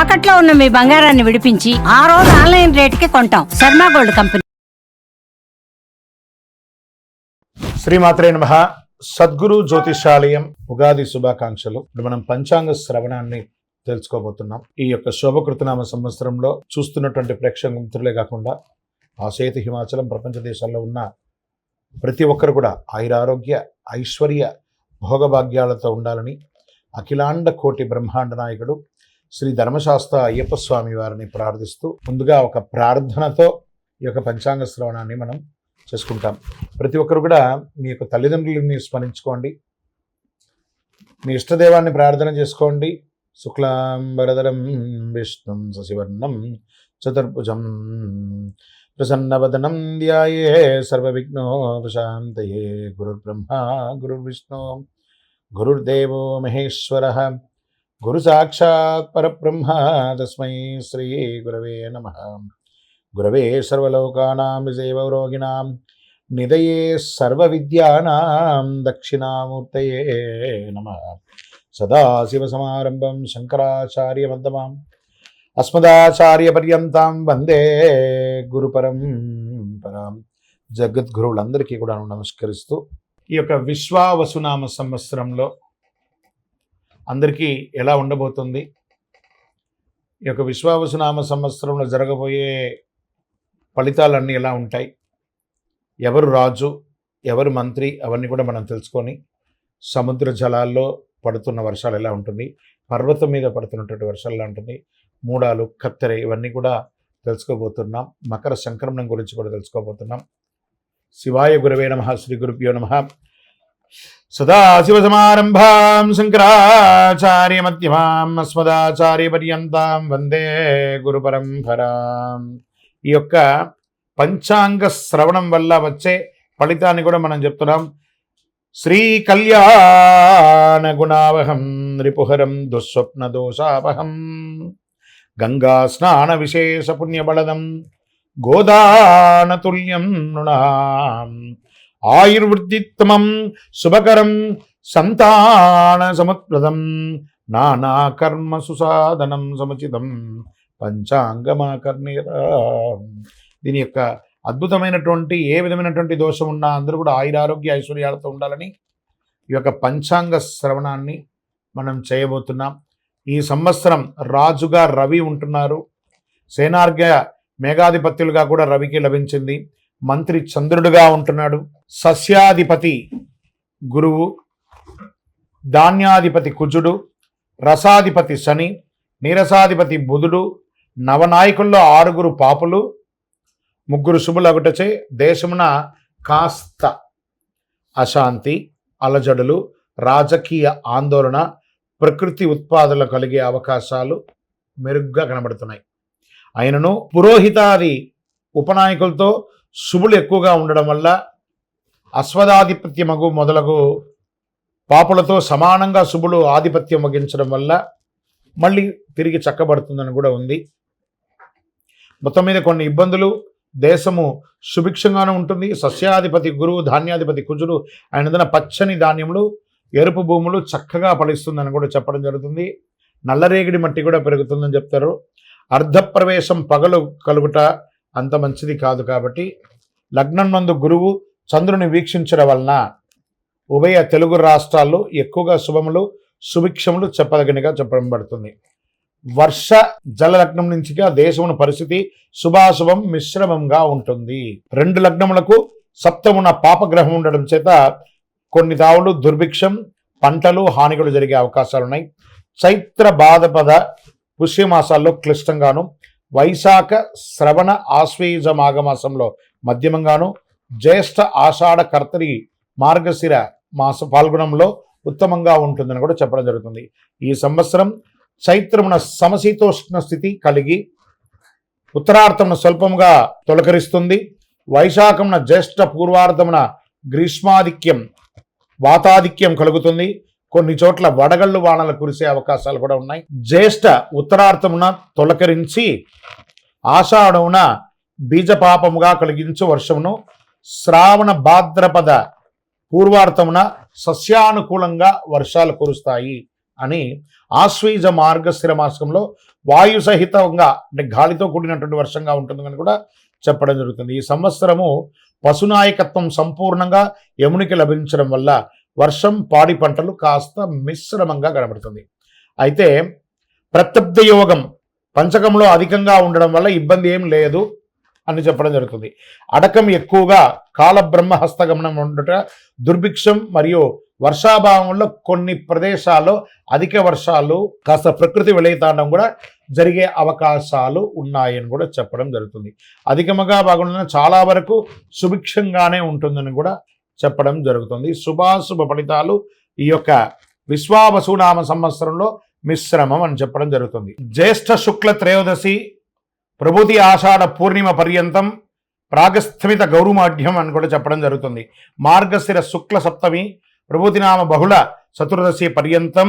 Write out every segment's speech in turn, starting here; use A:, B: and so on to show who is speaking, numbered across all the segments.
A: తాకట్లో ఉన్న మీ బంగారాన్ని విడిపించి ఆ రోజు ఆన్లైన్ రేటుకి కొంటాం. Sharma gold company.
B: శ్రీమాత్రే నమః. సద్గురు జ్యోతిషాలయం ఉగాది శుభాకాంక్షలు. ఇప్పుడు మనం పంచాంగ శ్రవణాన్ని తెలుసుకోబోతున్నాం. ఈ యొక్క శోభకృతనామ సంవత్సరంలో చూస్తున్నటువంటి ప్రేక్షక మిత్రులే కాకుండా ఆసేతు హిమాచలం ప్రపంచ దేశాల్లో ఉన్న ప్రతి ఒక్కరు కూడా ఆయురారోగ్య ఐశ్వర్య భోగభాగ్యాలతో ఉండాలని అఖిలాండ కోటి బ్రహ్మాండ నాయకుడు శ్రీ ధర్మశాస్త్ర అయ్యప్ప స్వామి వారిని ప్రార్థిస్తూ ముందుగా ఒక ప్రార్థనతో ఈ యొక్క పంచాంగ శ్రవణాన్ని మనం చేసుకుంటాం. ప్రతి ఒక్కరు కూడా మీ యొక్క తల్లిదండ్రులని స్మరించుకోండి, మీ ఇష్టదేవాన్ని ప్రార్థన చేసుకోండి. శుక్లాంబరధరం విష్ణుం శశివర్ణం చతుర్భుజం ప్రసన్నవదనం ధ్యాయే సర్వవిఘ్నోపశాంతయే. గురుర్బ్రహ్మ గురుర్విష్ణు గురుర్దేవో మహేశ్వరః గురు సాక్షాత్ పరబ్రహ్మ తస్మై శ్రీ గురవే నమః. గురవే సర్వలోకానాం విజయవరోగిణాం నిదయే సర్వవిద్యానాం దక్షిణామూర్తయే నమః. సదాశివసమారంభం శంకరాచార్యమధ్యమాం అస్మదాచార్యపర్యంతం వందే గురుపరంపరాం. జగద్గురువులందరికీ కూడా నమస్కరిస్తూ ఈ యొక్క విశ్వావసునామ సంవత్సరంలో అందరికీ ఎలా ఉండబోతుంది, ఈ యొక్క విశ్వావసునామ సంవత్సరంలో జరగబోయే ఫలితాలన్నీ ఎలా ఉంటాయి, ఎవరు రాజు ఎవరు మంత్రి, అవన్నీ కూడా మనం తెలుసుకొని సముద్ర జలాల్లో పడుతున్న వర్షాలు ఎలా ఉంటుంది, పర్వతం మీద పడుతున్నటువంటి వర్షాలు ఎలా ఉంటుంది, మూడాలు కత్తెర ఇవన్నీ కూడా తెలుసుకోబోతున్నాం. మకర సంక్రమణం గురించి కూడా తెలుసుకోబోతున్నాం. శివాయ గురవే నమః. శ్రీ గురుభ్యో నమః. సదాశివసమారంభాం శంకరాచార్య మధ్యమాం అస్మదాచార్య పర్యంతం వందే గురు పరంపరాం. ఈ యొక్క పంచాంగ శ్రవణం వల్ల వచ్చే ఫలితాన్ని కూడా మనం చెప్తున్నాం. శ్రీ కళ్యాణ గుణావహం రిపుహరం దుస్వప్న దోషాపహం గంగా స్నాన విశేష పుణ్యబలదం గోదానతుల్యం నృణాం ఆయుర్వృద్ధిత్తమం శుభకరం సంతాన సముత్ప్రదం నానా కర్మ సుసాధనం సముచితం పంచాంగమాకర్ణీరా. దీని యొక్క అద్భుతమైనటువంటి ఏ విధమైనటువంటి దోషం ఉన్నా అందరూ కూడా ఆయురారోగ్య ఐశ్వర్యాలతో ఉండాలని ఈ యొక్క పంచాంగ శ్రవణాన్ని మనం చేయబోతున్నాం. ఈ సంవత్సరం రాజుగా రవి ఉంటున్నారు. సేనార్ఘ్య మేఘాధిపత్యులుగా కూడా రవికి లభించింది. మంత్రి చంద్రుడుగా ఉంటున్నాడు. సస్యాధిపతి గురువు, ధాన్యాధిపతి కుజుడు, రసాధిపతి శని, నీరసాధిపతి బుధుడు, నవనాయకుల్లో 6 పాపులు, 3 శుభులగుటచే దేశమున కాస్త అశాంతి, అలజడులు, రాజకీయ ఆందోళన, ప్రకృతి ఉత్పాదనలు కలిగే అవకాశాలు మెరుగ్గా కనబడుతున్నాయి. అయినను పురోహితాది ఉపనాయకులతో శుభులు ఎక్కువగా ఉండడం వల్ల అశ్వదాధిపత్యమగు మొదలగు పాపులతో సమానంగా శుభులు ఆధిపత్యం వహించడం వల్ల మళ్ళీ తిరిగి చక్కబడుతుందని కూడా ఉంది. మొత్తం మీద కొన్ని ఇబ్బందులు, దేశము సుభిక్షంగానే ఉంటుంది. సస్యాధిపతి గురువు, ధాన్యాధిపతి కుజుడు, ఆయన పచ్చని ధాన్యములు, ఎరుపు భూములు చక్కగా ఫలిస్తుందని కూడా చెప్పడం జరుగుతుంది. నల్లరేగిడి మట్టి కూడా పెరుగుతుందని చెప్తారు. అర్ధప్రవేశం పగలు కలుగుట అంత మంచిది కాదు. కాబట్టి లగ్నం నందు గురువు చంద్రుని వీక్షించడం వలన ఉభయ తెలుగు రాష్ట్రాల్లో ఎక్కువగా శుభములు సుభిక్షములు చెప్పదగినగా చెప్పడం పడుతుంది. వర్ష జల లగ్నం నుంచిగా దేశమున పరిస్థితి శుభాశుభం మిశ్రమంగా ఉంటుంది. 2 లగ్నములకు సప్తమున పాపగ్రహం ఉండడం చేత కొన్ని తావులు దుర్భిక్షం, పంటలు హానిಗಳು జరిగే అవకాశాలు ఉన్నాయి. చైత్ర భాద్రపద పుష్యమాసాల్లో క్లిష్టంగాను, వైశాఖ శ్రవణ ఆశ్వయుజ మాఘమాసంలో మధ్యమంగాను, జ్యేష్ఠ ఆషాఢ కర్తరి మార్గశిర మాస పాల్గొనంలో ఉత్తమంగా ఉంటుందని కూడా చెప్పడం జరుగుతుంది. ఈ సంవత్సరం చైత్రమున సమశీతోష్ణ స్థితి కలిగి ఉత్తరార్థమున స్వల్పంగా తొలకరిస్తుంది. వైశాఖమున జ్యేష్ఠ పూర్వార్థమున గ్రీష్మాధిక్యం వాతాధిక్యం కలుగుతుంది. కొన్ని చోట్ల వడగళ్ళు వానలు కురిసే అవకాశాలు కూడా ఉన్నాయి. జ్యేష్ఠ ఉత్తరార్థమున తొలకరించి ఆషాఢమున బీజపాపముగా కలిగించు వర్షమును, శ్రావణ భాద్రపద పూర్వార్థమున సస్యానుకూలంగా వర్షాలు కురుస్తాయి అని ఆశ్వీజ మార్గశిర మాసంలో వాయు సహితంగా అంటే గాలితో కూడినటువంటి వర్షంగా ఉంటుందని కూడా చెప్పడం జరుగుతుంది. ఈ సంవత్సరము పశునాయకత్వం సంపూర్ణంగా యమునికి లభించడం వల్ల వర్షం పాడి పంటలు కాస్త మిశ్రమంగా కనబడుతుంది. అయితే ప్రత్యబ్ద యోగం పంచకంలో అధికంగా ఉండడం వల్ల ఇబ్బంది ఏం లేదు అని చెప్పడం జరుగుతుంది. అడకం ఎక్కువగా కాలబ్రహ్మ హస్తగమనం ఉండట, దుర్భిక్షం మరియు వర్షాభావంలో కొన్ని ప్రదేశాల్లో అధిక వర్షాలు కాస్త ప్రకృతి విలయతాండం కూడా జరిగే అవకాశాలు ఉన్నాయని కూడా చెప్పడం జరుగుతుంది. అధికముగా బాగుండడం చాలా వరకు సుభిక్షంగానే ఉంటుందని కూడా చెప్పడం జరుగుతుంది. శుభాశుభ ఫలితాలు ఈ యొక్క విశ్వావసునామ సంవత్సరంలో మిశ్రమం అని చెప్పడం జరుగుతుంది. జ్యేష్ఠ శుక్ల త్రయోదశి ప్రభుతి ఆషాఢ పూర్ణిమ పర్యంతం ప్రాగస్థమిత గౌరుమాఢ్యం అని కూడా చెప్పడం జరుగుతుంది. మార్గశిర శుక్ల సప్తమి ప్రభుతినామ బహుళ చతుర్దశి పర్యంతం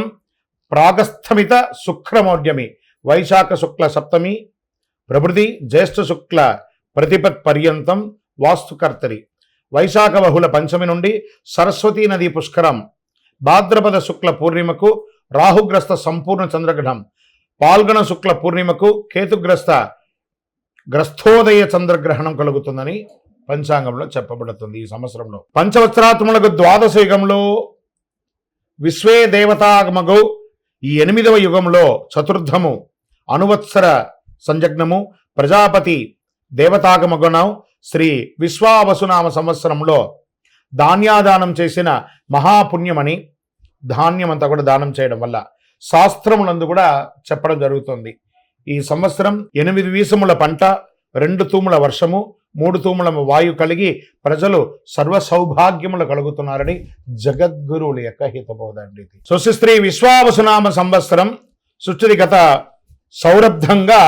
B: ప్రాగస్థమిత శుక్రమోఢ్యమి వైశాఖ శుక్ల సప్తమి ప్రభృతి జ్యేష్ఠ శుక్ల ప్రతిపత్ పర్యంతం వాస్తుకర్తరి వైశాఖ బహుళ పంచమి నుండి సరస్వతీ నది పుష్కరం భాద్రపద శుక్ల పూర్ణిమకు రాహుగ్రస్త సంపూర్ణ చంద్రగ్రహణం పాల్గొన శుక్ల పూర్ణిమకు గ్రస్థోదయ చంద్రగ్రహణం కలుగుతుందని పంచాంగంలో చెప్పబడుతుంది. ఈ సంవత్సరంలో పంచవత్సరాత్మలకు ద్వాదశ యుగంలో విశ్వే దేవతాగమగు ఈ 8వ యుగంలో చతుర్థము అనువత్సర సంజగ్నము ప్రజాపతి దేవతాగమగుణం శ్రీ విశ్వావసునామ సంవత్సరంలో ధాన్యాదానం చేసిన మహాపుణ్యమని ధాన్యమంతా కూడా దానం చేయడం వల్ల శాస్త్రములందు కూడా చెప్పడం జరుగుతుంది. ఈ సంవత్సరం 8 వీసముల పంట 2 తూముల వర్షము 3 తూముల వాయు కలిగి ప్రజలు సర్వ సౌభాగ్యములు కలుగుతున్నారని జగద్గురువుల యొక్క హితబోధండి. స్వస్తి విశ్వావసునామ సంవత్సరం సుస్థితిగత సౌరబ్ధంగా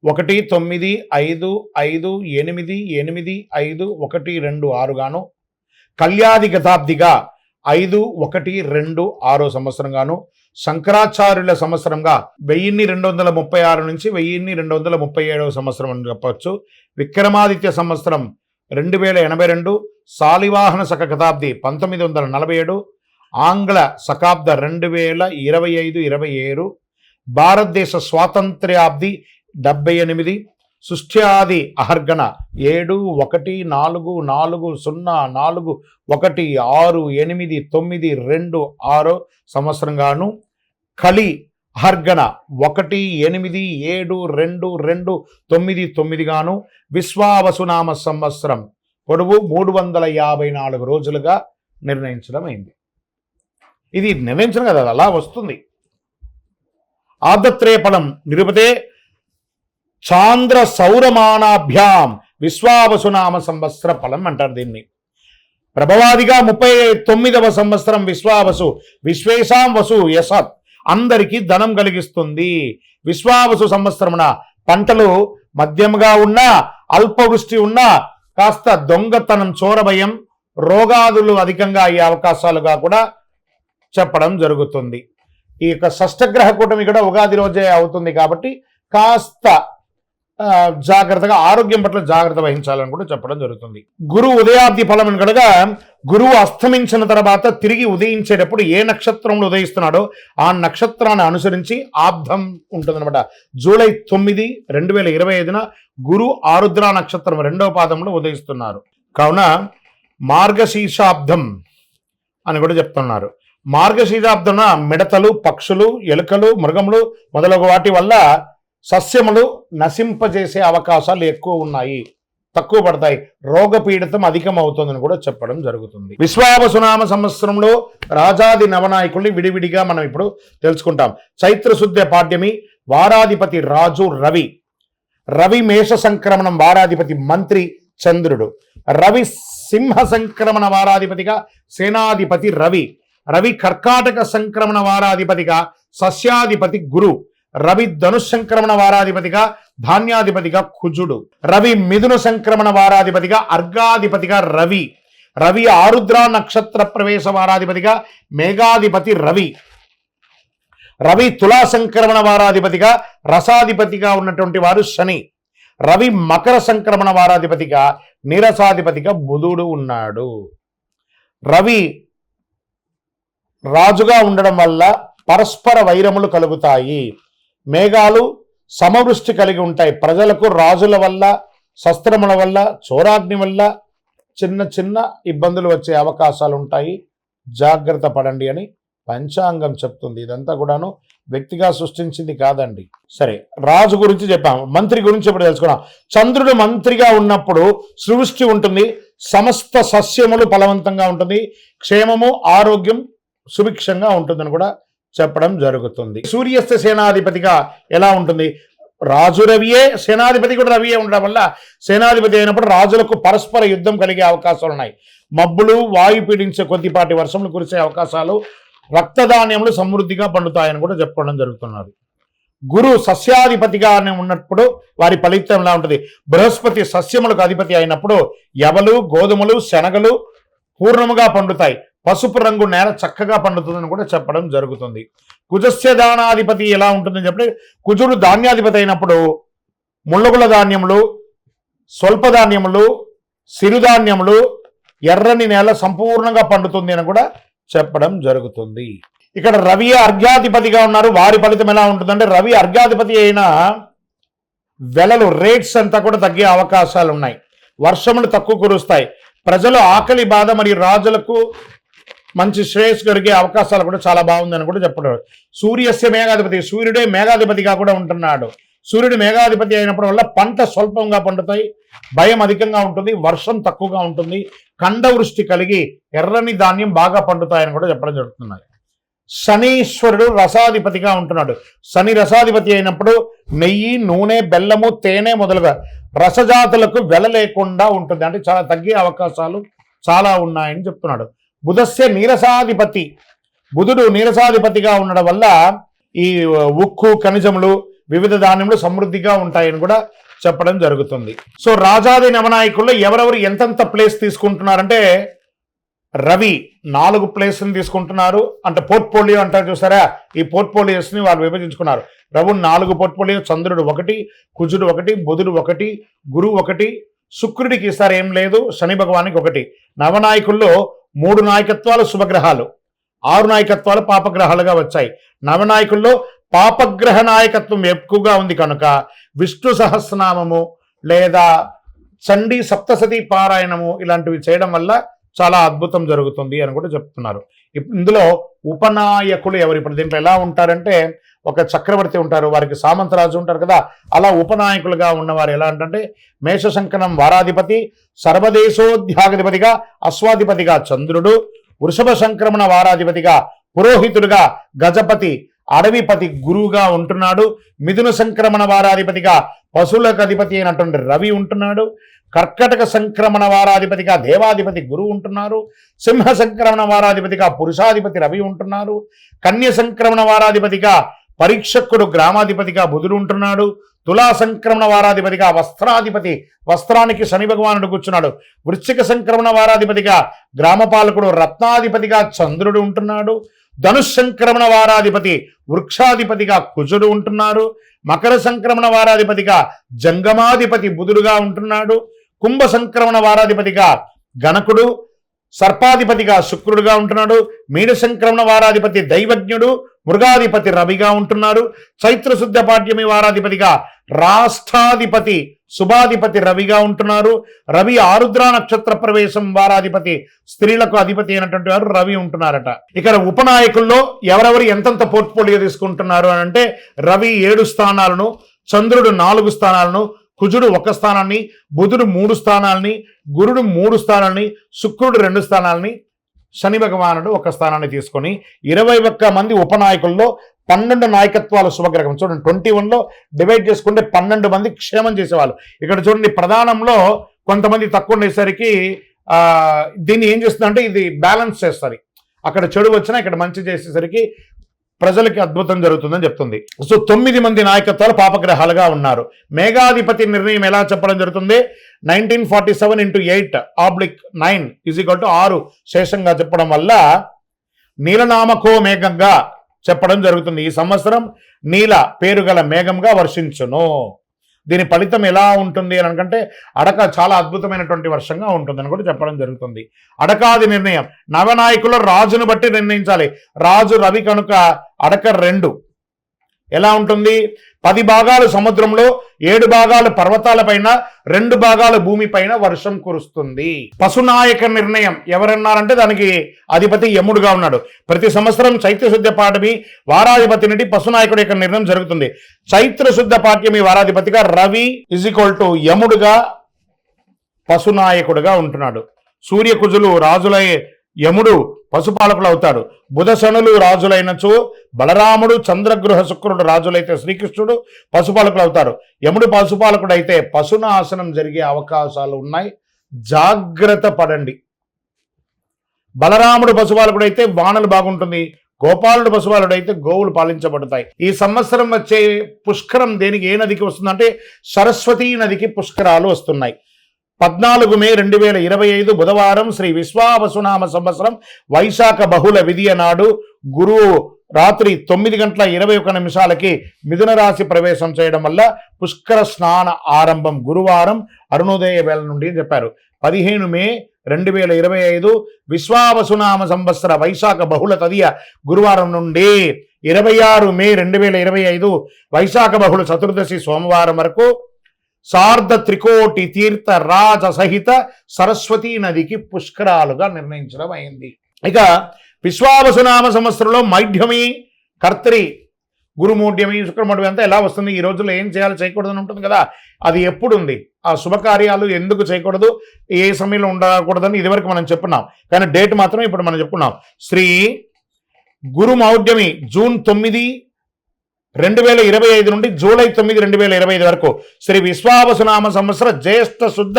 B: 1-9-5-5-8-8-5-1-2-6 గాను కళ్యాది గతాబ్దిగా 5-1-2-6 సంవత్సరం గాను శంకరాచార్యుల సంవత్సరంగా 1236 నుంచి 1237 సంవత్సరం అని చెప్పవచ్చు. విక్రమాదిత్య సంవత్సరం 2082 శాలివాహన శక శతాబ్ది 1947 ఆంగ్ల శకాబ్ద 2025-27 భారతదేశ స్వాతంత్ర్యాబ్ది 78 సృష్ట్యాది అహర్గణ 7-1-4-4-0-1-6-8-9-2-6 సంవత్సరంగాను కలి అహర్గణ 1-8-7-2-2-9 గాను విశ్వావసునామ సంవత్సరం పొడవు 354 రోజులుగా నిర్ణయించడం అయింది. ఇది నిర్ణయించడం కదా, అలా వస్తుంది. ఆదత్రేయ ఫలం నిరుపతే చాంద్ర సౌరమానాభ్యాం విశ్వావసునామ సంవత్సర ఫలం అంటారు దీన్ని. ప్రభవాదిగా 39వ సంవత్సరం విశ్వావసు విశ్వేశాం వసు యసత్ అందరికీ ధనం కలిగిస్తుంది. విశ్వావసు సంవత్సరమున పంటలు మధ్యముగా ఉన్నా అల్పవృష్టి ఉన్నా కాస్త దొంగతనం చోరభయం రోగాదులు అధికంగా అయ్యే అవకాశాలుగా కూడా చెప్పడం జరుగుతుంది. ఈ యొక్క షష్టగ్రహ కూటమి కూడా ఉగాది రోజే అవుతుంది కాబట్టి కాస్త జాగ్రత్తగా ఆరోగ్యం పట్ల జాగ్రత్త వహించాలని కూడా చెప్పడం జరుగుతుంది. గురువు ఉదయాబ్ది ఫలం అనగా గురువు అస్తమించిన తర్వాత తిరిగి ఉదయించేటప్పుడు ఏ నక్షత్రంలో ఉదయిస్తున్నాడో ఆ నక్షత్రాన్ని అనుసరించి ఆబ్దం ఉంటుందన్నమాట. జూలై 9, 2025 గురు ఆరుద్ర నక్షత్రం 2వ పాదంలో ఉదయిస్తున్నారు. కావున మార్గశీర్షాబ్దం అని కూడా చెప్తున్నారు. మార్గశీర్షాబ్దం మిడతలు పక్షులు ఎలుకలు మృగములు మొదలగు వాటి వల్ల సస్యములు నశింపజేసే అవకాశాలు ఎక్కువ ఉన్నాయి, తక్కువ పడతాయి, రోగపీడితం అధికం అవుతుందని కూడా చెప్పడం జరుగుతుంది. విశ్వావసునామ సంవత్సరంలో రాజాది నవనాయకుల్ని విడివిడిగా మనం ఇప్పుడు తెలుసుకుంటాం. చైత్రశుద్ధ పాడ్యమి వారాధిపతి రాజు రవి. రవి మేష సంక్రమణం వారాధిపతి మంత్రి చంద్రుడు. రవి సింహ సంక్రమణ వారాధిపతిగా సేనాధిపతి రవి. రవి కర్కాటక సంక్రమణ వారాధిపతిగా సస్యాధిపతి గురు. రవి ధనుష్ సంక్రమణ వారాధిపతిగా ధాన్యాధిపతిగా కుజుడు. రవి మిథున సంక్రమణ వారాధిపతిగా అర్ఘాధిపతిగా రవి. రవి ఆరుద్ర నక్షత్ర ప్రవేశ వారాధిపతిగా మేఘాధిపతి రవి. రవి తులా సంక్రమణ వారాధిపతిగా రసాధిపతిగా ఉన్నటువంటి వారు శని. రవి మకర సంక్రమణ వారాధిపతిగా నీరసాధిపతిగా బుధుడు ఉన్నాడు. రవి రాజుగా ఉండడం వల్ల పరస్పర వైరములు కలుగుతాయి. మేఘాలు సమవృష్టి కలిగి ఉంటాయి. ప్రజలకు రాజుల వల్ల, శస్త్రముల వల్ల, చోరాగ్ని వల్ల చిన్న చిన్న ఇబ్బందులు వచ్చే అవకాశాలు ఉంటాయి, జాగ్రత్త పడండి అని పంచాంగం చెప్తుంది. ఇదంతా కూడాను వ్యక్తిగా సృష్టించింది కాదండి. సరే, రాజు గురించి చెప్పాము, మంత్రి గురించి ఇప్పుడు తెలుసుకున్నాం. చంద్రుడు మంత్రిగా ఉన్నప్పుడు సృష్టి ఉంటుంది, సమస్త సస్యములు ఫలవంతంగా ఉంటుంది, క్షేమము ఆరోగ్యం సుభిక్షంగా ఉంటుందని కూడా చెప్పడం జరుగుతుంది. సూర్యస్థ సేనాధిపతిగా ఎలా ఉంటుంది? రాజు రవియే, సేనాధిపతి కూడా రవియే ఉండడం వల్ల సేనాధిపతి అయినప్పుడు రాజులకు పరస్పర యుద్ధం కలిగే అవకాశాలు ఉన్నాయి. మబ్బులు, వాయు పీడించే కొద్దిపాటి వర్షములు కురిసే అవకాశాలు, రక్తధాన్యములు సమృద్ధిగా పండుతాయని కూడా చెప్పుకోవడం జరుగుతున్నది. గురు సస్యాధిపతిగా ఉన్నప్పుడు వారి ఫలితం ఎలా ఉంటుంది? బృహస్పతి సస్యములకు అధిపతి అయినప్పుడు యవలు, గోధుమలు, శనగలు పూర్ణముగా పండుతాయి. పసుపు రంగు నేల చక్కగా పండుతుందని కూడా చెప్పడం జరుగుతుంది. కుజస్య దానాధిపతి ఎలా ఉంటుందని చెప్పి, కుజుడు ధాన్యాధిపతి అయినప్పుడు ముళ్ళగుల ధాన్యములు, స్వల్ప ధాన్యములు, సిరుధాన్యములు, ఎర్రని నేల సంపూర్ణంగా పండుతుంది అని కూడా చెప్పడం జరుగుతుంది. ఇక్కడ రవి అర్ఘ్యాధిపతిగా ఉన్నారు. వారి ఫలితం ఎలా ఉంటుందంటే, రవి అర్ఘ్యాధిపతి అయిన వెలలు, రేట్స్ అంతా కూడా తగ్గే అవకాశాలు ఉన్నాయి. వర్షములు తక్కువ కురుస్తాయి. ప్రజలు ఆకలి బాధ మరియు రాజులకు మంచి శ్రేయస్సు కలిగే అవకాశాలు కూడా చాలా బాగుందని కూడా చెప్పడం. సూర్యస్య మేఘాధిపతి, సూర్యుడే మేఘాధిపతిగా కూడా ఉంటున్నాడు. సూర్యుడు మేఘాధిపతి అయినప్పుడు వల్ల పంట స్వల్పంగా పండుతాయి, భయం అధికంగా ఉంటుంది, వర్షం తక్కువగా ఉంటుంది, ఖండవృష్టి కలిగి ఎర్రని ధాన్యం బాగా పండుతాయని కూడా చెప్పడం జరుగుతున్నాయి. శనీశ్వరుడు రసాధిపతిగా ఉంటున్నాడు. శని రసాధిపతి అయినప్పుడు నెయ్యి, నూనె, బెల్లము, తేనె మొదలుగా రసజాతులకు వెల లేకుండా ఉంటుంది, అంటే చాలా తగ్గే అవకాశాలు చాలా ఉన్నాయని చెప్తున్నాడు. బుధస్య నీరసాధిపతి, బుధుడు నీరసాధిపతిగా ఉండడం వల్ల ఈ ఉక్కు, ఖనిజములు, వివిధ ధాన్యములు సమృద్ధిగా ఉంటాయని కూడా చెప్పడం జరుగుతుంది. సో రాజాది నవనాయకుల్లో ఎవరెవరు ఎంతెంత ప్లేస్ తీసుకుంటున్నారంటే, రవి 4 ప్లేస్ని తీసుకుంటున్నారు, అంటే పోర్ట్ఫోలియో అంటారు చూసారా, ఈ పోర్ట్ఫోలియోస్ని వాళ్ళు విభజించుకున్నారు. రవి 4 పోర్ట్ఫోలియో, చంద్రుడు 1, కుజుడు 1, బుధుడు 1, గురువు 1, శుక్రుడికి ఈసారి ఏం లేదు, శని భగవానికి 1. నవనాయకుల్లో 3 నాయకత్వాలు శుభగ్రహాలు, 6 నాయకత్వాలు పాపగ్రహాలుగా వచ్చాయి. నవనాయకుల్లో పాపగ్రహ నాయకత్వం ఎక్కువగా ఉంది కనుక విష్ణు సహస్రనామము లేదా చండీ సప్తసతి పారాయణము ఇలాంటివి చేయడం వల్ల చాలా అద్భుతం జరుగుతుంది అని కూడా చెప్తున్నారు. ఇందులో ఉపనాయకులు ఎవరు? ఇప్పుడు దీంట్లో ఎలా ఉంటారంటే, ఒక చక్రవర్తి ఉంటారు, వారికి సామంతరాజు ఉంటారు కదా, అలా ఉపనాయకులుగా ఉన్నవారు ఎలా అంటే, మేషశంకరం వారాధిపతి, సర్వదేశోద్యాధిపతిగా అశ్వాధిపతిగా చంద్రుడు, వృషభ సంక్రమణ వారాధిపతిగా పురోహితుడుగా గజపతి, అడవిపతి గురువుగా ఉంటున్నాడు. మిథున సంక్రమణ వారాధిపతిగా పశువులకు అధిపతి అయినటువంటి రవి ఉంటున్నాడు. కర్కటక సంక్రమణ వారాధిపతిగా దేవాధిపతి గురువు ఉంటున్నారు. సింహ సంక్రమణ వారాధిపతిగా పురుషాధిపతి రవి ఉంటున్నారు. కన్య సంక్రమణ వారాధిపతిగా పరీక్షకుడు గ్రామాధిపతిగా బుధుడు ఉంటున్నాడు. తులా సంక్రమణ వారాధిపతిగా వస్త్రాధిపతి, వస్త్రానికి శని భగవానుడు కూర్చున్నాడు. వృశ్చిక సంక్రమణ వారాధిపతిగా గ్రామపాలకుడు రత్నాధిపతిగా చంద్రుడు ఉంటున్నాడు. ధనుష్ సంక్రమణ వారాధిపతి వృక్షాధిపతిగా కుజుడు ఉంటున్నారు. మకర సంక్రమణ వారాధిపతిగా జంగమాధిపతి బుధుడుగా ఉంటున్నాడు. కుంభ సంక్రమణ వారాధిపతిగా గణకుడు, సర్పాధిపతిగా శుక్రుడుగా ఉంటున్నాడు. మీన సంక్రమణ వారాధిపతి దైవజ్ఞుడు, మృగాధిపతి రవిగా ఉంటున్నారు. చైత్ర శుద్ధ పాడ్యమి వారాధిపతిగా రాష్ట్రాధిపతి శుభాధిపతి రవిగా ఉంటున్నారు. రవి ఆరుద్ర నక్షత్ర ప్రవేశం వారాధిపతి స్త్రీలకు అధిపతి అయినటువంటి వారు రవి ఉంటున్నారట. ఇక్కడ ఉపనాయకుల్లో ఎవరెవరు ఎంతంత పోర్ట్ఫోలియో తీసుకుంటున్నారు అని అంటే, రవి 7 స్థానాలను, చంద్రుడు 4 స్థానాలను, కుజుడు 1 స్థానాన్ని, బుధుడు 3 స్థానాలని, గురుడు 3 స్థానాలని, శుక్రుడు 2 స్థానాలని, శని భగవానుడు 1 స్థానాన్ని తీసుకొని 21 మంది ఉపనాయకుల్లో 12 నాయకత్వాలు శుభగ్రహం. చూడండి, 21లో డివైడ్ చేసుకుంటే 12 మంది క్షేమం చేసేవాళ్ళు. ఇక్కడ చూడండి, ప్రధానంలో కొంతమంది తక్కువ ఉండేసరికి దీన్ని ఏం చేస్తుందంటే, ఇది బ్యాలెన్స్ చేస్తుంది. అక్కడ చెడు వచ్చినా ఇక్కడ మంచి చేసేసరికి ప్రజలకి అద్భుతం జరుగుతుందని చెప్తుంది. సో 9 మంది నాయకత్వాలు పాపగ్రహాలుగా ఉన్నారు. మేఘాధిపతి నిర్ణయం ఎలా చెప్పడం జరుగుతుంది? 1947 × 8/9 = 6 శేషంగా చెప్పడం వల్ల నీలనామకో మేఘంగా చెప్పడం జరుగుతుంది. ఈ సంవత్సరం నీల పేరు గల మేఘంగా వర్షించును. దీని ఫలితం ఎలా ఉంటుంది అని అనుకంటే అడక చాలా అద్భుతమైనటువంటి వర్షంగా ఉంటుందని కూడా చెప్పడం జరుగుతుంది. అడకాది నిర్ణయం, నవనాయకుల రాజును బట్టి నిర్ణయించాలి. రాజు రవి కనుక అడక 2 ఎలా ఉంటుంది? 10 భాగాలు సముద్రంలో, 7 భాగాలు పర్వతాలపైన, 2 భాగాలు భూమిపైన వర్షం కురుస్తుంది. పశునాయక నిర్ణయం ఎవరన్నారంటే దానికి అధిపతి యముడుగా ఉన్నాడు. ప్రతి సంవత్సరం చైత్రశుద్ధ పాఠమి వారాధిపతి నుండి పశునాయకుడి యొక్క నిర్ణయం జరుగుతుంది. చైత్రశుద్ధ పాఠ్యమి వారాధిపతిగా రవి = యముడుగా పశునాయకుడుగా ఉంటున్నాడు. సూర్యకుజులు రాజులై యముడు పశుపాలకులు అవుతాడు. బుధ శనులు రాజులైనచో బలరాముడు, చంద్రగృహ శుక్రుడు రాజులైతే శ్రీకృష్ణుడు పశుపాలకులు అవుతారు. యముడు పశుపాలకుడు అయితే పశునాశనం జరిగే అవకాశాలు ఉన్నాయి, జాగ్రత్త పడండి. బలరాముడు పశుపాలకుడు అయితే వానలు బాగుంటుంది. గోపాలుడు పశుపాలుడు అయితే గోవులు పాలించబడతాయి. ఈ సంవత్సరం వచ్చే పుష్కరం దేనికి, ఏ నదికి వస్తుందంటే సరస్వతీ నదికి పుష్కరాలు వస్తున్నాయి. 14 మే 2025 బుధవారం శ్రీ విశ్వావసునామ సంవత్సరం వైశాఖ బహుళ విధియ నాడు గురువు రాత్రి 9:21 మిథున రాశి ప్రవేశం చేయడం వల్ల పుష్కర స్నాన ఆరంభం గురువారం అరుణోదయ వేళ నుండి అని చెప్పారు. 15 మే 2025 విశ్వావసునామ సంవత్సర వైశాఖ బహుళ తదియ గురువారం నుండి 26 మే 2025 వైశాఖ బహుళ చతుర్దశి సోమవారం వరకు సార్ధ త్రికోటి తీర్థ రాజ సహిత సరస్వతీ నదికి పుష్కరాలుగా నిర్ణయించడం అయింది. ఇక విశ్వావసునామ సంవత్సరంలో మైఢ్యమి, కర్తరి, గురుమూఢ్యమి, శుక్రమూఢ్యమి అంతా ఎలా వస్తుంది, ఈ రోజుల్లో ఏం చేయాలి చేయకూడదని ఉంటుంది కదా, అది ఎప్పుడు ఉంది, ఆ శుభకార్యాలు ఎందుకు చేయకూడదు, ఏ సమయంలో ఉండకూడదని ఇదివరకు మనం చెప్పున్నాం. కానీ డేట్ మాత్రం ఇప్పుడు మనం చెప్పుకున్నాం. శ్రీ గురుమౌఢ్యమి జూన్ 9, 2025 నుండి జూలై 9, 2025 వరకు, శ్రీ విశ్వావసునామ సంవత్సర జ్యేష్ఠ శుద్ధ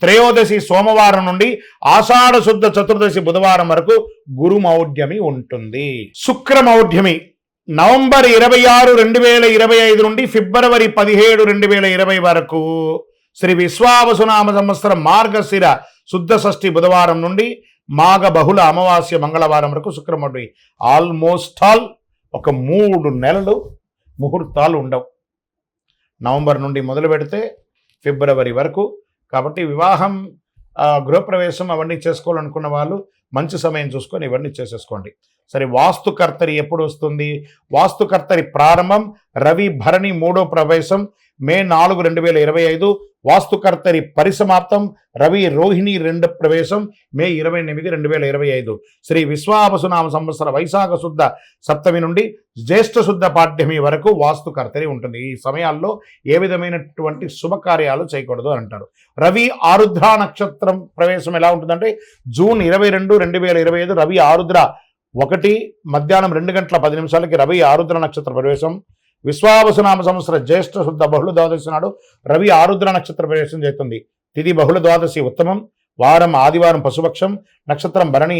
B: త్రయోదశి సోమవారం నుండి ఆషాఢ శుద్ధ చతుర్దశి బుధవారం వరకు గురుమౌఢ్యమి ఉంటుంది. శుక్రమౌఢ్యమి నవంబర్ 26, 2025 నుండి ఫిబ్రవరి 17, 2020 వరకు, శ్రీ విశ్వావసునామ సంవత్సర మార్గశిర శుద్ధ షష్ఠి బుధవారం నుండి మాఘ బహుళ అమావాస్య మంగళవారం వరకు శుక్రమౌఢ్యమి. ఆల్మోస్ట్ ఆల్ ఒక 3 నెలలు ముహూర్తాలు ఉండవు. నవంబర్ నుండి మొదలు పెడితే ఫిబ్రవరి వరకు. కాబట్టి వివాహం, గృహప్రవేశం అవన్నీ చేసుకోవాలనుకున్న వాళ్ళు మంచి సమయం చూసుకొని ఇవన్నీ చేసేసుకోండి. సరే, వాస్తుకర్తరి ఎప్పుడు వస్తుంది? వాస్తుకర్తరి ప్రారంభం రవి భరణి 3వ ప్రవేశం మే 4, 2025. వాస్తుకర్తరి పరిసమాప్తం రవి రోహిణి 2వ ప్రవేశం మే 28, 2025. శ్రీ విశ్వావసునామ సంవత్సర వైశాఖ శుద్ధ సప్తమి నుండి జ్యేష్ఠ శుద్ధ పాఠ్యమి వరకు వాస్తుకర్తరి ఉంటుంది. ఈ సమయాల్లో ఏ విధమైనటువంటి శుభకార్యాలు చేయకూడదు అని అంటారు. రవి ఆరుద్ర నక్షత్రం ప్రవేశం ఎలా ఉంటుందంటే జూన్ 22, 2025 రవి ఆరుద్ర 1 మధ్యాహ్నం 2:10 రవి ఆరుద్ర నక్షత్ర ప్రవేశం. విశ్వావసునామ సంవత్సర జ్యేష్ఠ శుద్ధ బహుళ ద్వాదశి నాడు రవి ఆరుద్ర నక్షత్ర ప్రవేశం చేస్తుంది. తిథి బహుళ ద్వాదశి ఉత్తమం, వారం ఆదివారం పశుపక్షం, నక్షత్రం భరణి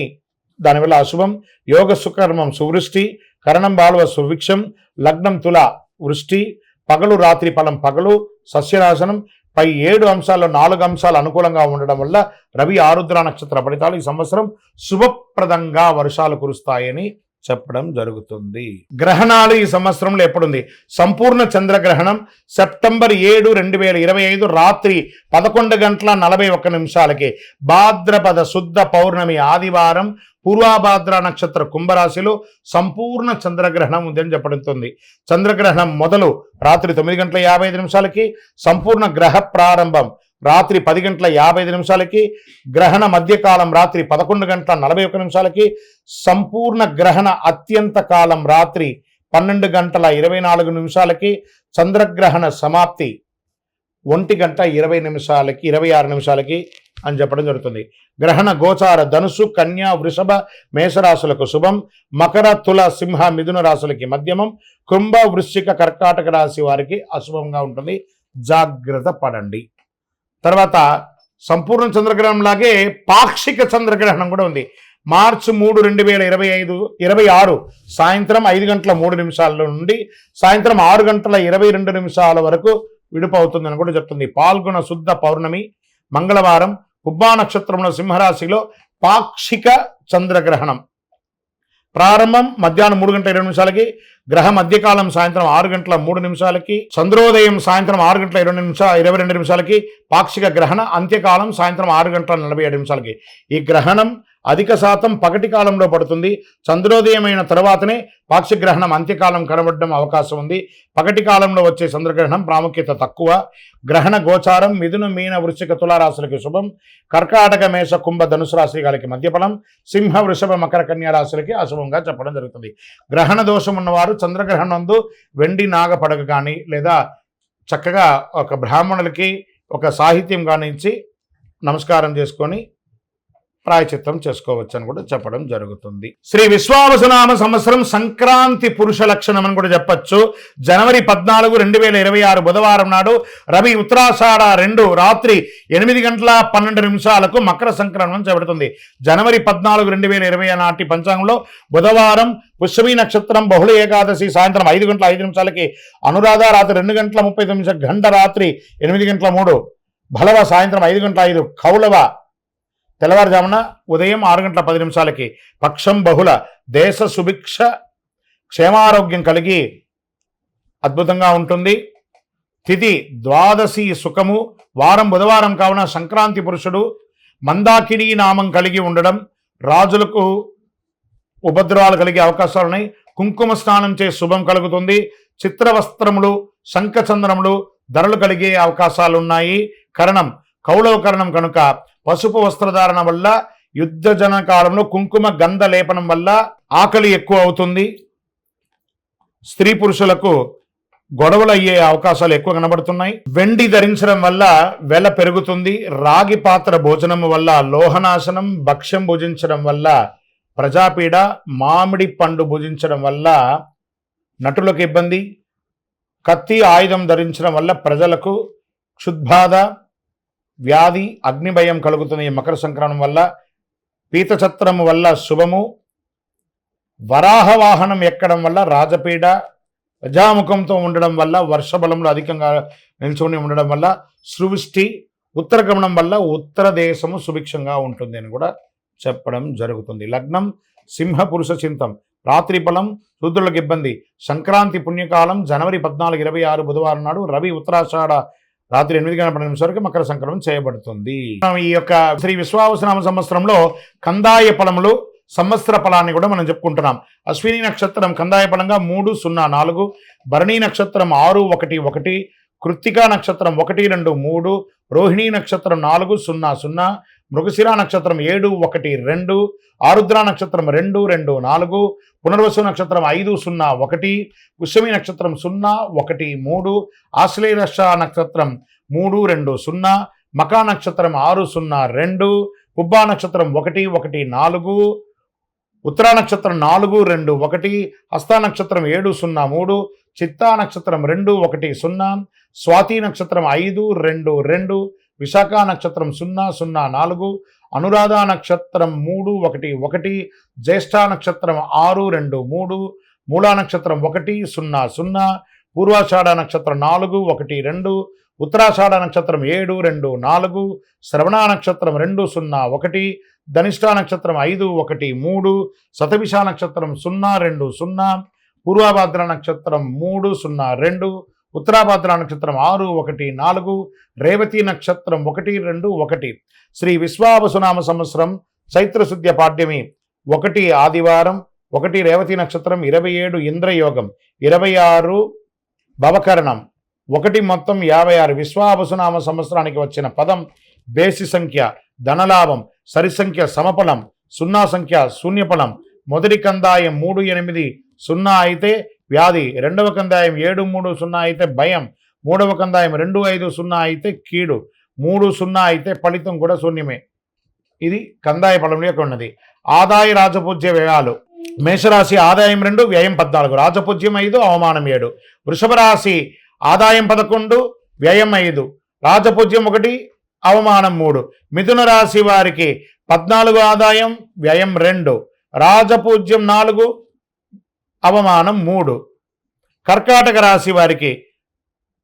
B: దానివల్ల అశుభం, యోగ సుకర్మం సువృష్టి, కరణం బాలువ సువిక్షం, లగ్నం తుల వృష్టి, పగలు రాత్రి ఫలం పగలు, సస్యనాశనం. పై 7 అంశాల్లో 4 అంశాలు అనుకూలంగా ఉండడం వల్ల రవి ఆరుద్ర నక్షత్ర ఫలితాలు ఈ సంవత్సరం శుభప్రదంగా వర్షాలు కురుస్తాయని చెప్పడం జరుగుతుంది. గ్రహణాలు ఈ సంవత్సరంలో ఎప్పుడుంది? సంపూర్ణ చంద్రగ్రహణం సెప్టెంబర్ 7, 2025 రాత్రి 11:41 భాద్రపద శుద్ధ పౌర్ణమి ఆదివారం పూర్వభాద్ర నక్షత్ర కుంభరాశిలో సంపూర్ణ చంద్రగ్రహణం ఉందని చెప్పబడుతుంది. చంద్రగ్రహణం మొదలు రాత్రి 9:55 సంపూర్ణ గ్రహ ప్రారంభం రాత్రి 10:55 గ్రహణ మధ్యకాలం రాత్రి 11:41 సంపూర్ణ గ్రహణ అత్యంత కాలం రాత్రి 12:24 చంద్రగ్రహణ సమాప్తి 1:20 అని చెప్పడం జరుగుతుంది. గ్రహణ గోచార ధనుసు, కన్యా, వృషభ, మేషరాశులకు శుభం, మకర, తుల, సింహ, మిథున రాశులకి మధ్యమం, కుంభ, వృశ్చిక, కర్కాటక రాశి వారికి అశుభంగా ఉంటుంది, జాగ్రత్త పడండి. తర్వాత సంపూర్ణ చంద్రగ్రహణం లాగే పాక్షిక చంద్రగ్రహణం కూడా ఉంది. మార్చి 3, 2026 సాయంత్రం 5:03 నుండి సాయంత్రం 6:22 వరకు విడుపు అవుతుందని కూడా చెప్తుంది. పాల్గొన శుద్ధ పౌర్ణమి మంగళవారం పుబ్బా నక్షత్రంలో సింహరాశిలో పాక్షిక చంద్రగ్రహణం ప్రారంభం మధ్యాహ్నం 3:20 గ్రహ మధ్యకాలం సాయంత్రం 6 గంటల 3 నిమిషాలకి, చంద్రోదయం సాయంత్రం 6 గంటల 22 నిమిషాలకి, పాక్షిక గ్రహణ అంత్యకాలం సాయంత్రం 6 గంటల 47 నిమిషాలకి. ఈ గ్రహణం అధిక శాతం పగటి కాలంలో పడుతుంది. చంద్రోదయం అయిన తర్వాతనే పాక్షిక గ్రహణం అంత్యకాలం కనబడడం అవకాశం ఉంది. పగటి కాలంలో వచ్చే చంద్రగ్రహణం ప్రాముఖ్యత తక్కువ. గ్రహణ గోచారం మిథున మీన వృశ్చిక తులారాశులకి శుభం, కర్కాటక మేష కుంభ ధనుసు రాశి గారికి మధ్యఫలం, సింహ వృషభ మకర కన్యా రాశులకి అశుభంగా చెప్పడం జరుగుతుంది. గ్రహణ దోషం ఉన్నవారు చంద్రగ్రహణందు వెండి నాగ పడగ కానీ లేదా చక్కగా ఒక బ్రాహ్మణులకి ఒక సాహిత్యం కానీ ఇచ్చి నమస్కారం చేసుకొని ప్రాయచిత్తం చేసుకోవచ్చు అని కూడా చెప్పడం జరుగుతుంది. శ్రీ విశ్వావసునామ సంవత్సరం సంక్రాంతి పురుష లక్షణం అని కూడా చెప్పచ్చు. జనవరి 14, 2026 బుధవారం నాడు రవి ఉత్తరాషాఢ 2 రాత్రి 8 గంటల 12 నిమిషాలకు మకర సంక్రమణం చేపడుతుంది. జనవరి 14, 2020 నాటి పంచాంగంలో బుధవారం పుష్యమి నక్షత్రం బహుళ ఏకాదశి సాయంత్రం 5 గంటల 5 నిమిషాలకి, అనురాధ రాత్రి 2 గంటల 30 నిమిషాలు, గంట రాత్రి 8 గంటల 3, భలవ సాయంత్రం 5 గంటల 5, కౌలవ తెల్లవారుజామున ఉదయం 6 గంటల 10 నిమిషాలకి, పక్షం బహుళ, దేశ సుభిక్ష క్షేమారోగ్యం కలిగి అద్భుతంగా ఉంటుంది. తిథి ద్వాదశి సుఖము, వారం బుధవారం కావున సంక్రాంతి పురుషుడు, మందాకిని నామం కలిగి ఉండడం, రాజులకు ఉపద్రవాలు కలిగే అవకాశాలు ఉన్నాయి. కుంకుమ స్నానం చే శుభం కలుగుతుంది. చిత్రవస్త్రములు శంఖచంద్రములు ధరలు కలిగే అవకాశాలు ఉన్నాయి. కరణం కౌలవ కరణం కనుక పసుపు వస్త్రధారణ వల్ల, యుద్ధ జన కాలంలో కుంకుమ గంధ లేపనం వల్ల ఆకలి ఎక్కువ అవుతుంది. స్త్రీ పురుషులకు గొడవలు అయ్యే అవకాశాలు ఎక్కువ కనబడుతున్నాయి. వెండి ధరించడం వల్ల వెల పెరుగుతుంది. రాగి పాత్ర భోజనం వల్ల లోహనాశనం, భక్ష్యం భుజించడం వల్ల ప్రజాపీడ, మామిడి పండు భుజించడం వల్ల నటులకు ఇబ్బంది, కత్తి ఆయుధం ధరించడం వల్ల ప్రజలకు క్షుద్బాధ, వ్యాధి, అగ్నిభయం కలుగుతుంది. ఈ మకర సంక్రమణం వల్ల పీతఛత్రము వల్ల శుభము, వరాహ వాహనం ఎక్కడం వల్ల రాజపీడ, ప్రజాముఖంతో ఉండడం వల్ల వర్షబలంలో అధికంగా నిల్చుని ఉండడం వల్ల సృష్టి, ఉత్తరగమనం వల్ల ఉత్తర దేశము సుభిక్షంగా ఉంటుంది అని కూడా చెప్పడం జరుగుతుంది. లగ్నం సింహ పురుష చింతం, రాత్రి ఫలం శూద్రులకు ఇబ్బంది. సంక్రాంతి పుణ్యకాలం జనవరి 14, 2026 బుధవారం నాడు రవి ఉత్తరాషాఢ రాత్రి 8 గంటల 10 నిమిషాలకు మకర సంక్రమణం చేయబడుతుంది. ఈ యొక్క శ్రీ విశ్వావసునామ సంవత్సరంలో కందాయ ఫలములు సంవత్సర ఫలాన్ని కూడా మనం చెప్పుకుంటున్నాం. అశ్విని నక్షత్రం కందాయ ఫలంగా 304, భరణి నక్షత్రం 611, కృత్తికా నక్షత్రం 123, రోహిణీ నక్షత్రం 400, మృగశిర నక్షత్రం 712, ఆరుద్ర నక్షత్రం 224, పునర్వసు నక్షత్రం 501, పుష్యమి నక్షత్రం 013, ఆశ్లేష నక్షత్రం 320, మకా నక్షత్రం 602, పుబ్బా నక్షత్రం 114, ఉత్తరా నక్షత్రం 421, హస్త నక్షత్రం 703, చిత్తా నక్షత్రం 210, స్వాతి నక్షత్రం 522, విశాఖ నక్షత్రం 004, అనురాధ నక్షత్రం 311, జ్యేష్ఠ నక్షత్రం 623, మూలా నక్షత్రం 100, పూర్వాషాఢ నక్షత్రం 412, ఉత్తరాషాఢ నక్షత్రం 724, శ్రవణ నక్షత్రం 201, ధనిష్ఠ నక్షత్రం 513, శతభిష నక్షత్రం 020, పూర్వభాద్ర నక్షత్రం 302, ఉత్తరాభాద్ర నక్షత్రం 614, రేవతి నక్షత్రం 121. శ్రీ విశ్వావసునామ సంవత్సరం చైత్రశుద్ధ్య పాడ్యమి 1 ఆదివారం, 1 రేవతి నక్షత్రం, 27 ఇంద్రయోగం, 26 భవకరణం, 1 మొత్తం 56. విశ్వావసునామ సంవత్సరానికి వచ్చిన పదం బేసి సంఖ్య ధనలాభం, సరి సంఖ్య సమఫలం, 0 సంఖ్య శూన్యఫలం. మొదటి కందాయం 380 అయితే వ్యాధి, రెండవ కందాయం 730 అయితే భయం, మూడవ కందాయం 250 అయితే కీడు, 30 అయితే ఫలితం కూడా శూన్యమే. ఇది కందాయ ఫలం యొక్క ఉన్నది. ఆదాయ రాజపూజ్య వ్యయాలు. మేషరాశి ఆదాయం 2, వ్యయం 14, రాజపూజ్యం 5, అవమానం 7. వృషభ రాశి ఆదాయం 11, వ్యయం 5, రాజపూజ్యం 1, అవమానం 3. మిథున రాశి వారికి 14 ఆదాయం, వ్యయం 2, రాజపూజ్యం 4, అవమానం 3. కర్కాటక రాశి వారికి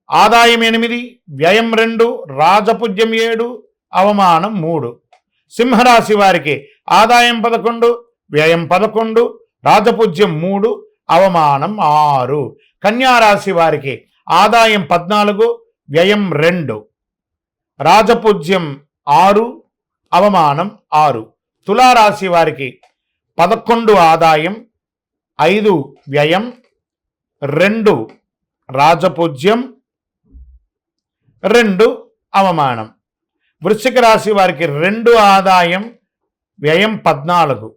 B: ఆదాయం 8, వ్యయం 2, రాజపూజ్యం 7, అవమానం 3. సింహరాశి వారికి ఆదాయం 11, వ్యయం 11, రాజపూజ్యం 3, అవమానం 6. కన్యా రాశి వారికి ఆదాయం 14, వ్యయం 2, రాజపూజ్యం 6, అవమానం 6. తులారాశి వారికి 11 ఆదాయం, 5 వ్యయం, 2 రాజపూజ్యం, 2 అవమానం. వృశ్చిక రాశి వారికి 2 ఆదాయం, వ్యయం 14,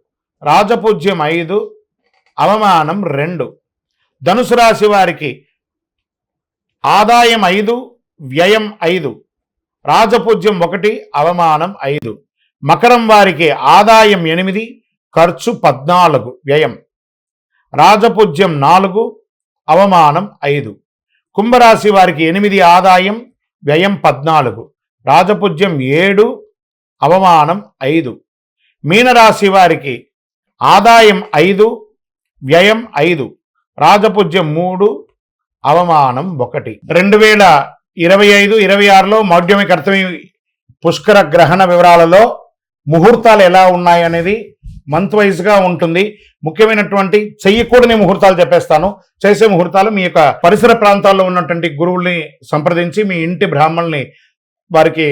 B: రాజపూజ్యం 5, అవమానం 2. ధనుసు రాశి వారికి ఆదాయం 5, వ్యయం 5, రాజపూజ్యం 1, అవమానం 5. మకరం వారికి ఆదాయం 8, ఖర్చు 14, వ్యయం, రాజపూజ్యం 4, అవమానం 5. కుంభరాశి వారికి 8 ఆదాయం, వ్యయం 14, రాజపూజ్యం 7, అవమానం 5. మీనరాశి వారికి ఆదాయం 5, వ్యయం 5, రాజపూజ్యం 3, అవమానం 1. 2025-26లో మౌఢ్యమి కర్తమి పుష్కర గ్రహణ వివరాలలో ముహూర్తాలు ఎలా ఉన్నాయనేది మంత్ వైజ్గా ఉంటుంది. ముఖ్యమైనటువంటి చెయ్యకూడని ముహూర్తాలు చెప్పేస్తాను. చేసే ముహూర్తాలు మీ యొక్క పరిసర ప్రాంతాల్లో ఉన్నటువంటి గురువుల్ని సంప్రదించి మీ ఇంటి బ్రాహ్మణుల్ని వారికి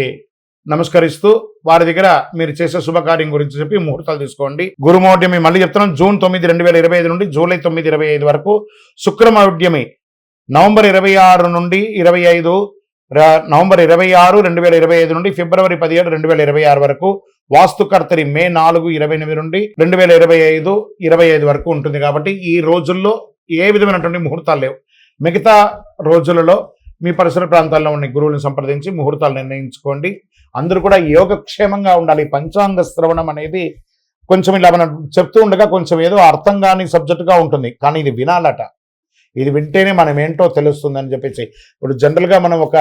B: నమస్కరిస్తూ వారి దగ్గర మీరు చేసే శుభకార్యం గురించి చెప్పి ముహూర్తాలు తీసుకోండి. గురుమౌఢ్యమి మళ్ళీ చెప్తున్నాం, జూన్ 9, 2025 నుండి జూలై 9, 2025 వరకు. శుక్రమౌఢ్యమి నవంబర్ 26 నుండి 25, నవంబర్ 26, 2025 నుండి ఫిబ్రవరి 17, 2026 వరకు. వాస్తుకర్తరి మే 4, 28 నుండి 2025, 25 వరకు ఉంటుంది. కాబట్టి ఈ రోజుల్లో ఏ విధమైనటువంటి ముహూర్తాలు లేవు. మిగతా రోజులలో మీ పరిసర ప్రాంతాల్లో ఉన్న గురువులను సంప్రదించి ముహూర్తాలు నిర్ణయించుకోండి. అందరూ కూడా యోగక్షేమంగా ఉండాలి. పంచాంగ శ్రవణం అనేది కొంచెం ఇలా మనం చెప్తూ ఉండగా కొంచెం ఏదో అర్థం కాని సబ్జెక్టుగా ఉంటుంది, కానీ ఇది వినాలట. ఇది వింటేనే మనం ఏంటో తెలుస్తుందని చెప్పేసి. ఇప్పుడు జనరల్గా మనం ఒక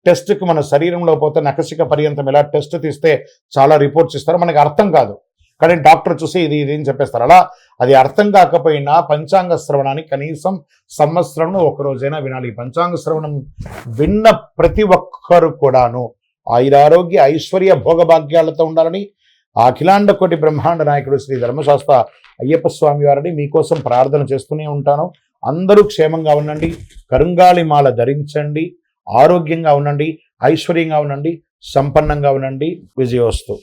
B: టెస్ట్కి మన శరీరంలో పోతే నకసిక పర్యంతం ఇలా టెస్ట్ తీస్తే చాలా రిపోర్ట్స్ ఇస్తారు, మనకి అర్థం కాదు. కానీ డాక్టర్ చూసి ఇది ఇది అని చెప్పేస్తారు. అలా అది అర్థం కాకపోయినా పంచాంగ శ్రవణాన్ని కనీసం సంవత్సరంలో ఒక రోజైనా వినాలి. పంచాంగ శ్రవణం విన్న ప్రతి ఒక్కరు కూడాను ఆయురారోగ్య ఐశ్వర్య భోగభాగ్యాలతో ఉండాలని అఖిలాండ కోటి బ్రహ్మాండ నాయకుడు శ్రీ ధర్మశాస్త్ర అయ్యప్ప స్వామి వారిని మీకోసం ప్రార్థన చేస్తూనే ఉంటాను. అందరూ క్షేమంగా ఉండండి, కరుంగాళి మాల ధరించండి, ఆరోగ్యంగా ఉండండి, ఐశ్వర్యంగా ఉండండి, సంపన్నంగా ఉండండి. విజయోస్తు.